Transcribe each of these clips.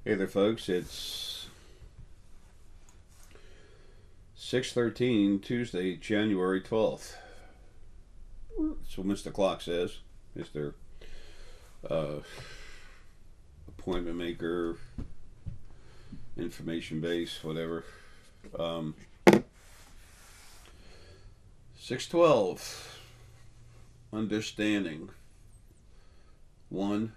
Hey there, folks. It's 6:13, Tuesday, January 12th. That's what Mr. Clock says. Mr. Uh, Appointment Maker, Information Base, whatever. Um, 6:12. Understanding. 1,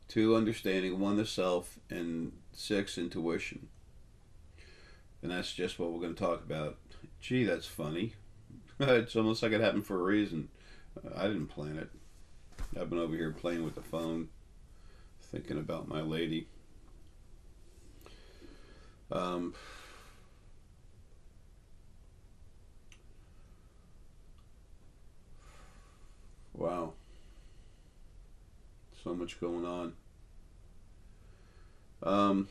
2, understanding. 1, the self. And 6, intuition. And that's just what we're going to talk about. Gee, that's funny. It's almost like it happened for a reason. I didn't plan it. I've been over here playing with the phone, thinking about my lady. Um, wow, so much going on. Um,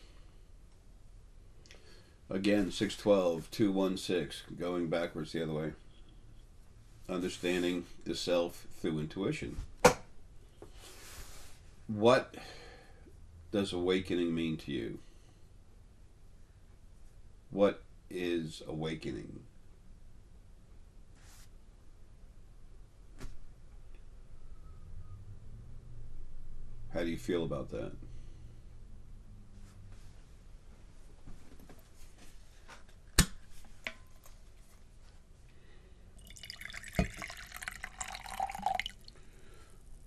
Again, 6:12, 2:16, going backwards the other way. Understanding the self through intuition. What does awakening mean to you? What is awakening? How do you feel about that?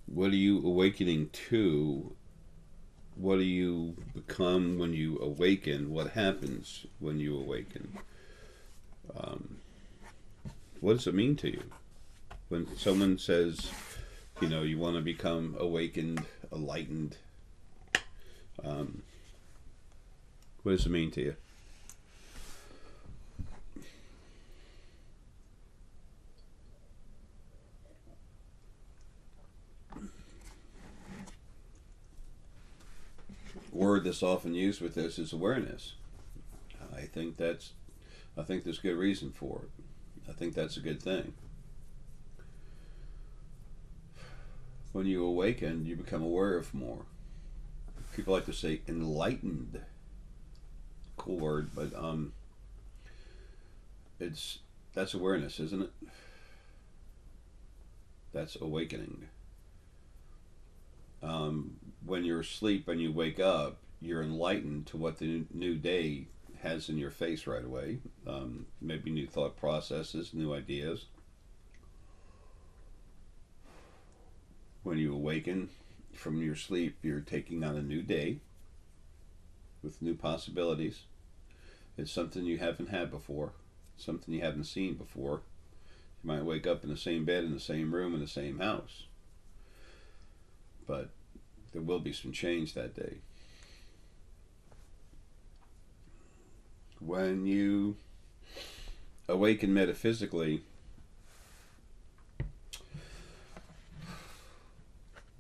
What are you awakening to? What do you become when you awaken? What happens when you awaken? Um, what does it mean to you? When someone says, you want to become awakened, enlightened, um, what does it mean to you? Word that's often used with this is awareness. I think that's I think there's good reason for it. I think that's a good thing. When you awaken, you become aware of more. People like to say enlightened. Cool word, but it's that's awareness, isn't it? That's awakening. When you're asleep and you wake up, you're enlightened to what the new day has in your face right away. Maybe new thought processes, new ideas. When you awaken from your sleep, you're taking on a new day with new possibilities. It's something you haven't had before, something you haven't seen before. You might wake up in the same bed, in the same room, in the same house, but there will be some change that day. When you awaken metaphysically,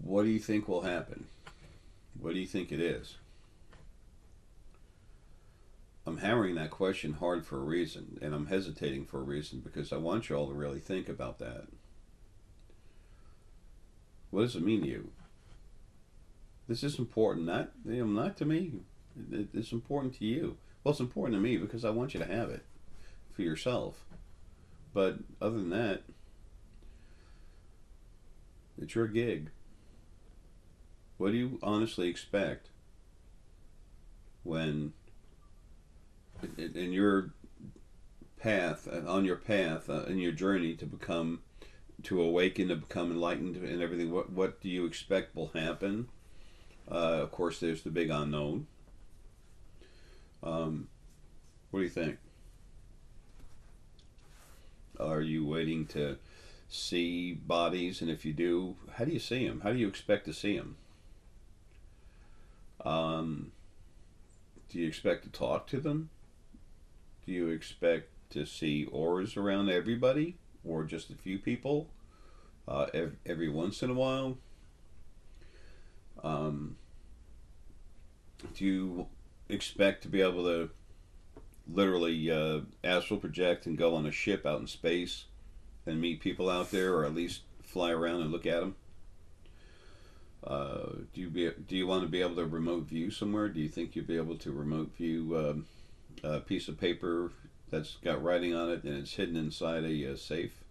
what do you think will happen? What do you think it is? I'm hammering that question hard for a reason, and I'm hesitating for a reason because I want you all to really think about that. What does it mean to you? This is important, not to me. It's important to you. Well, it's important to me because I want you to have it for yourself. But other than that, it's your gig. What do you honestly expect when in your path, on your path, in your journey to awaken, to become enlightened, and everything? What do you expect will happen? Of course, there's the big unknown. What do you think? Are you waiting to see bodies? And if you do, how do you see them? How do you expect to see them? Um, do you expect to talk to them? Do you expect to see auras around everybody? Or just a few people? Every once in a while? Um, do you expect to be able to literally astral project and go on a ship out in space and meet people out there, or at least fly around and look at them? Do you want to be able to remote view somewhere? Do you think you'll be able to remote view a piece of paper that's got writing on it and it's hidden inside a safe?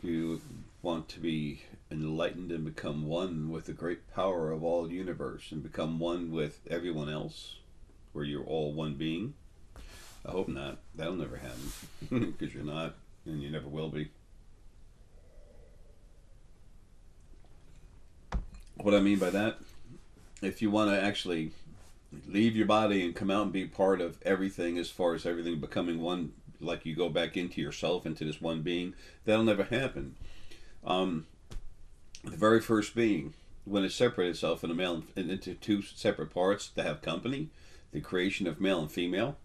Do you want to be enlightened and become one with the great power of all universe and become one with everyone else, where you're all one being? I hope not. That'll never happen because you're not, and you never will be. What I mean by that, if you want to actually leave your body and come out and be part of everything, as far as everything becoming one, like you go back into yourself, into this one being, that'll never happen. The very first being, when it separated itself in a male into two separate parts to have company, the creation of male and female,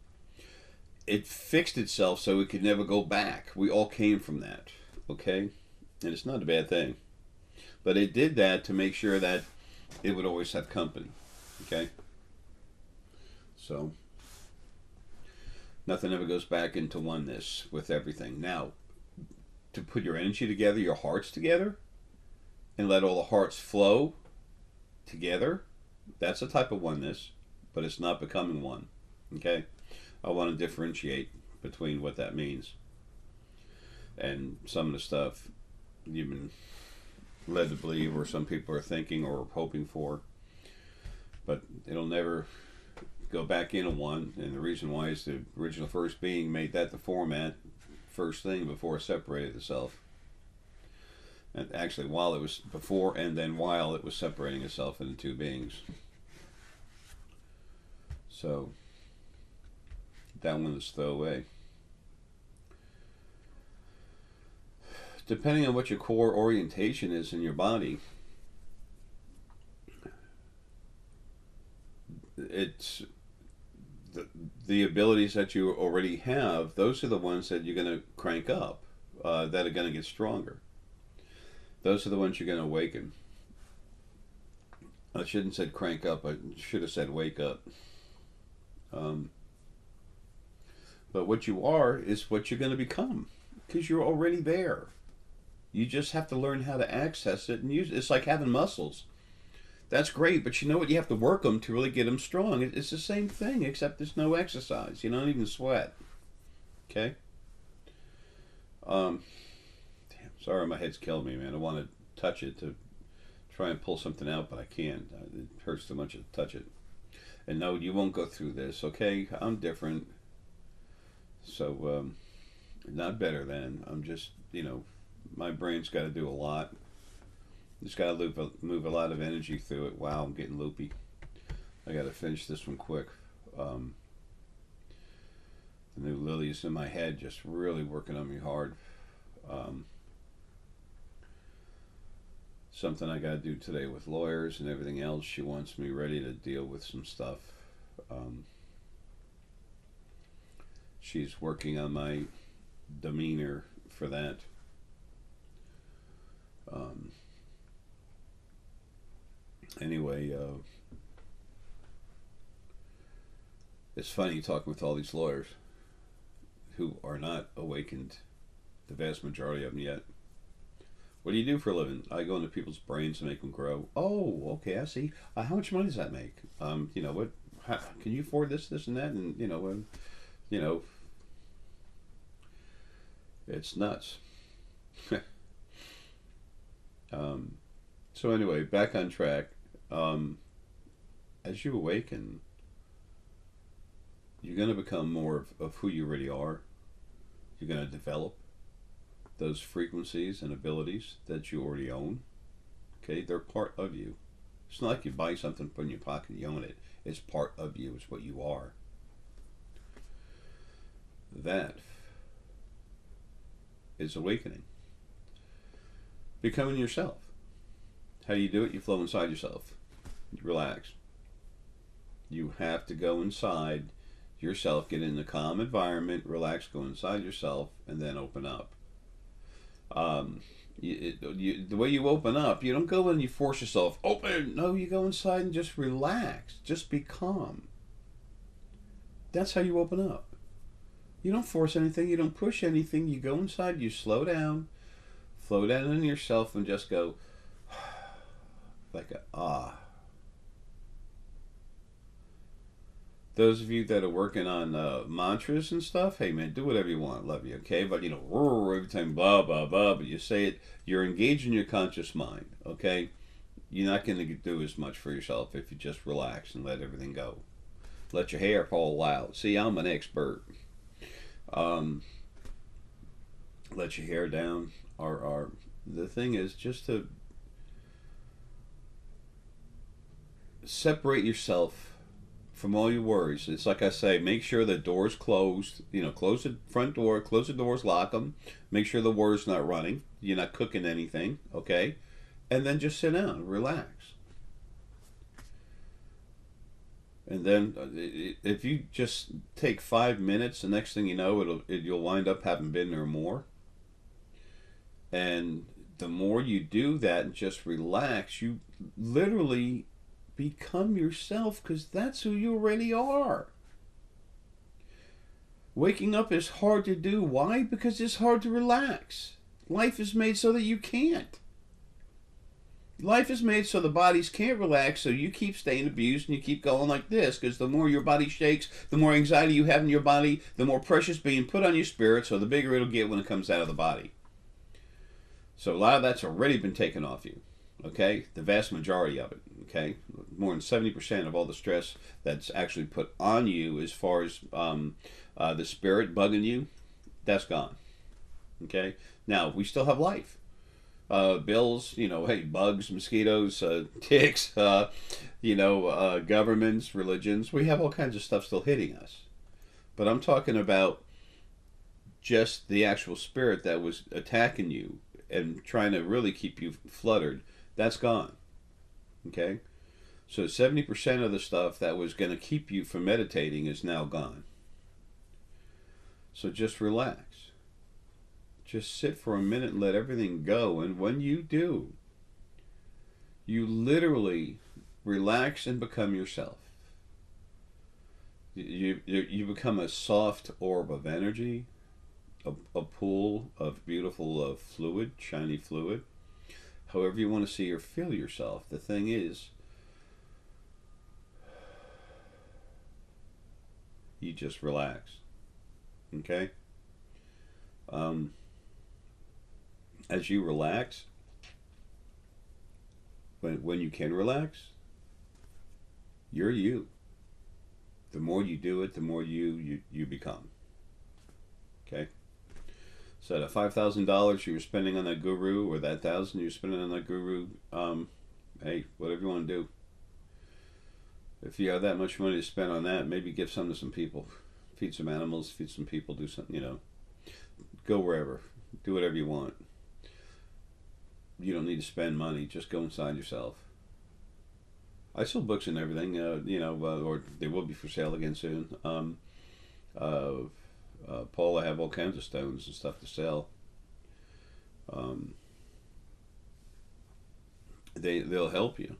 it fixed itself so it could never go back. We all came from that, okay? And it's not a bad thing. But it did that to make sure that it would always have company, okay? So, nothing ever goes back into oneness with everything. Now, to put your energy together, your hearts together, and let all the hearts flow together, that's a type of oneness, but it's not becoming one, okay? I want to differentiate between what that means and some of the stuff you've been led to believe, or some people are thinking or hoping for, but it'll never go back into one. And the reason why is the original first being made that the format first thing before it separated itself. And actually, while it was before and then while it was separating itself into two beings. So that one is throw away. Depending on what your core orientation is in your body, it's the abilities that you already have. Those are the ones that you're going to crank up, that are going to get stronger. Those are the ones you're going to awaken. I shouldn't have said crank up. I should have said wake up. But what you are is what you're going to become, because you're already there. You just have to learn how to access it and use it. It's like having muscles. That's great, but you know what? You have to work them to really get them strong. It's the same thing, except there's no exercise. You don't even sweat. Okay? Damn, sorry, my head's killing me, man. I want to touch it to try and pull something out, but I can't. It hurts too much to touch it. And no, you won't go through this, okay? I'm different. So, not better than. I'm just, my brain's got to do a lot. Just got to move a lot of energy through it. Wow, I'm getting loopy. I got to finish this one quick. The new Lily's in my head, just really working on me hard. Something I got to do today with lawyers and everything else. She wants me ready to deal with some stuff. She's working on my demeanor for that. Anyway, it's funny talking with all these lawyers who are not awakened, the vast majority of them yet. What do you do for a living? I go into people's brains and make them grow. Oh, okay, I see. How much money does that make? What? How, can you afford this, and that? And it's nuts. So anyway, back on track. As you awaken, you're going to become more of who you really are. You're going to develop those frequencies and abilities that you already own. Okay, they're part of you. It's not like you buy something, put it in your pocket, and you own it. It's part of you. It's what you are. That is awakening. Becoming yourself. How do you do it? You flow inside yourself. You relax. You have to go inside yourself, get in a calm environment, relax, go inside yourself, and then open up. The way you open up, you don't go in and you force yourself open. No, you go inside and just relax. Just be calm. That's how you open up. You don't force anything. You don't push anything. You go inside. You slow down, Flow down into yourself and just go like a ah. Those of you that are working on mantras and stuff, hey man, do whatever you want. Love you, okay? But every time blah blah blah, but you say it, you're engaging your conscious mind, okay? You're not going to do as much for yourself if you just relax and let everything go. Let your hair fall out. See, I'm an expert. Let your hair down. Or the thing is just to separate yourself from all your worries. It's like I say, make sure the door's closed. Close the front door, close the doors, lock them. Make sure the water's not running. You're not cooking anything, okay? And then just sit down, relax. And then if you just take 5 minutes, the next thing you know, you'll wind up having been there more. And the more you do that and just relax, you literally become yourself, because that's who you already are. Waking up is hard to do. Why? Because it's hard to relax. Life is made so that you can't. Life is made so the bodies can't relax, so you keep staying abused and you keep going like this, because the more your body shakes, the more anxiety you have in your body, the more pressure's being put on your spirit, so the bigger it'll get when it comes out of the body. So a lot of that's already been taken off you, okay? The vast majority of it, okay? More than 70% of all the stress that's actually put on you as far as the spirit bugging you, that's gone, okay? Now, we still have life. Bills, hey, bugs, mosquitoes, ticks, governments, religions. We have all kinds of stuff still hitting us. But I'm talking about just the actual spirit that was attacking you and trying to really keep you fluttered. That's gone. Okay? So 70% of the stuff that was going to keep you from meditating is now gone. So just relax. Just sit for a minute and let everything go. And when you do, you literally relax and become yourself. You become a soft orb of energy, a pool of beautiful fluid, shiny fluid. However you want to see or feel yourself. The thing is, you just relax. Okay? As you relax, when you can relax, you're you. The more you do it, the more you become. Okay? So that $5,000 you were spending on that guru, or that $1,000 you were spending on that guru, hey, whatever you want to do. If you have that much money to spend on that, maybe give some to some people. Feed some animals, feed some people, do something, Go wherever. Do whatever you want. You don't need to spend money. Just go inside yourself. I sell books and everything, or they will be for sale again soon. Paul, I have all kinds of stones and stuff to sell. They'll help you,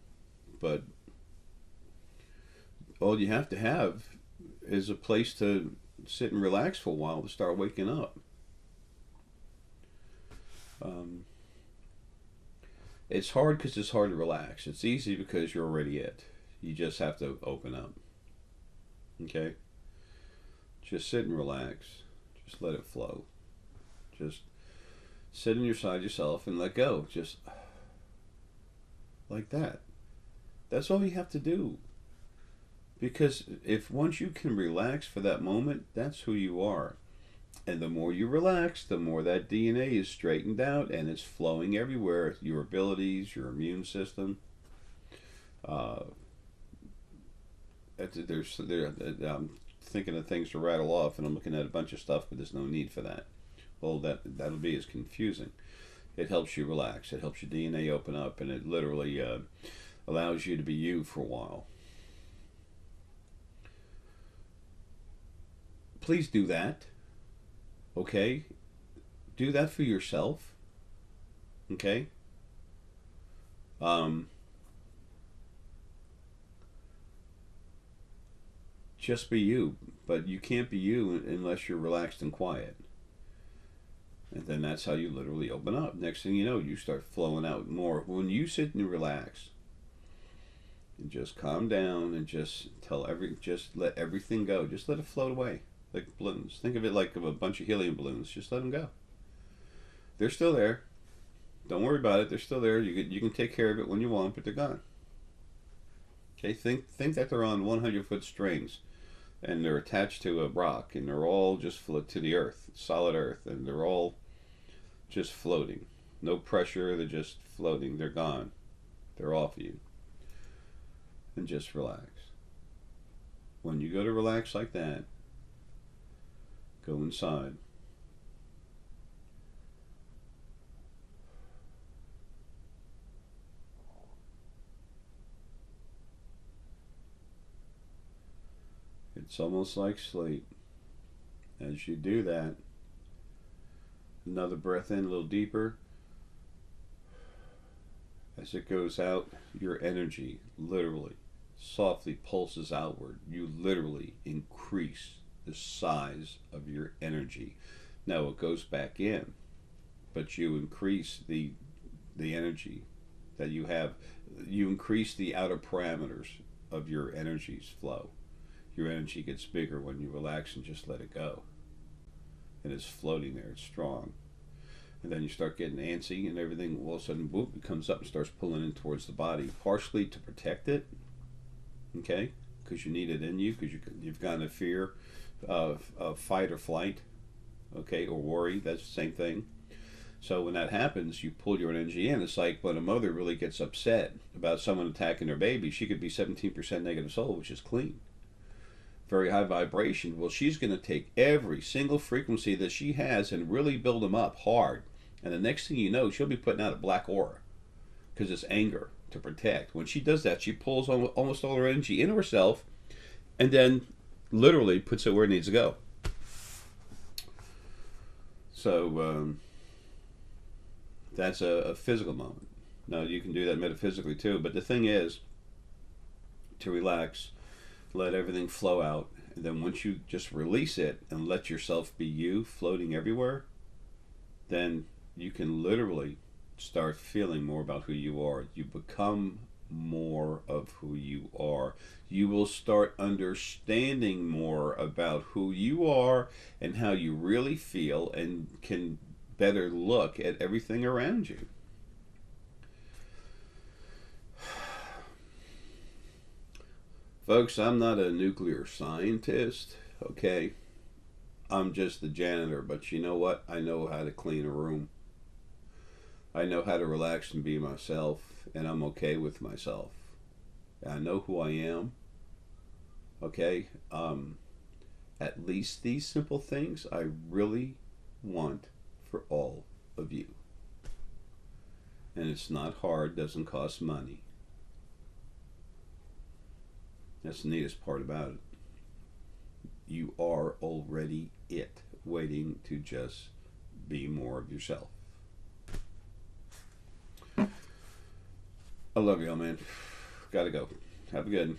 but all you have to have is a place to sit and relax for a while to start waking up. It's hard because it's hard to relax. It's easy because you're already it. You just have to open up. Okay? Just sit and relax. Just let it flow. Just sit in your side yourself and let go. Just like that. That's all you have to do. Because if once you can relax for that moment, that's who you are. And the more you relax, the more that DNA is straightened out and it's flowing everywhere. Your abilities, your immune system. I'm thinking of things to rattle off, and I'm looking at a bunch of stuff, but there's no need for that. Well, that'll be as confusing. It helps you relax. It helps your DNA open up, and it literally allows you to be you for a while. Please do that. Okay? Do that for yourself. Okay? Just be you. But you can't be you unless you're relaxed and quiet. And then that's how you literally open up. Next thing you know, you start flowing out more. When you sit and relax and just calm down and just just let everything go. Just let it float away like balloons. Think of it like of a bunch of helium balloons. Just let them go. They're still there. Don't worry about it. They're still there. You can take care of it when you want, but they're gone. Okay, think that they're on 100-foot strings, and they're attached to a rock, and they're all just float to the earth, solid earth, and they're all just floating. No pressure. They're just floating. They're gone. They're off you. And just relax. When you go to relax like that, go inside. It's almost like sleep. As you do that, another breath in a little deeper. As it goes out, your energy literally softly pulses outward. You literally increase the size of your energy. Now it goes back in, but you increase the energy that you have. You increase the outer parameters of your energy's flow. Your energy gets bigger when you relax and just let it go. And it's floating there, it's strong. And then you start getting antsy and everything, all of a sudden, whoop, it comes up and starts pulling in towards the body, partially to protect it, okay? Because you need it in you, because you've got a fear of fight or flight, okay, or worry, that's the same thing. So when that happens, you pull your energy in. It's like when a mother really gets upset about someone attacking her baby, she could be 17% negative soul, which is clean. Very high vibration. Well, she's going to take every single frequency that she has and really build them up hard. And the next thing you know, she'll be putting out a black aura because it's anger to protect. When she does that, she pulls almost all her energy into herself and then literally puts it where it needs to go. So that's a physical moment. Now, you can do that metaphysically too. But the thing is to relax, let everything flow out. And then once you just release it and let yourself be you floating everywhere, then you can literally start feeling more about who you are. You become more of who you are. You will start understanding more about who you are and how you really feel, and can better look at everything around you. Folks, I'm not a nuclear scientist, okay? I'm just the janitor, but you know what? I know how to clean a room. I know how to relax and be myself, and I'm okay with myself. I know who I am, okay? At least these simple things I really want for all of you. And it's not hard, doesn't cost money. That's the neatest part about it. You are already it, waiting to just be more of yourself. I love y'all, man. Gotta go. Have a good one.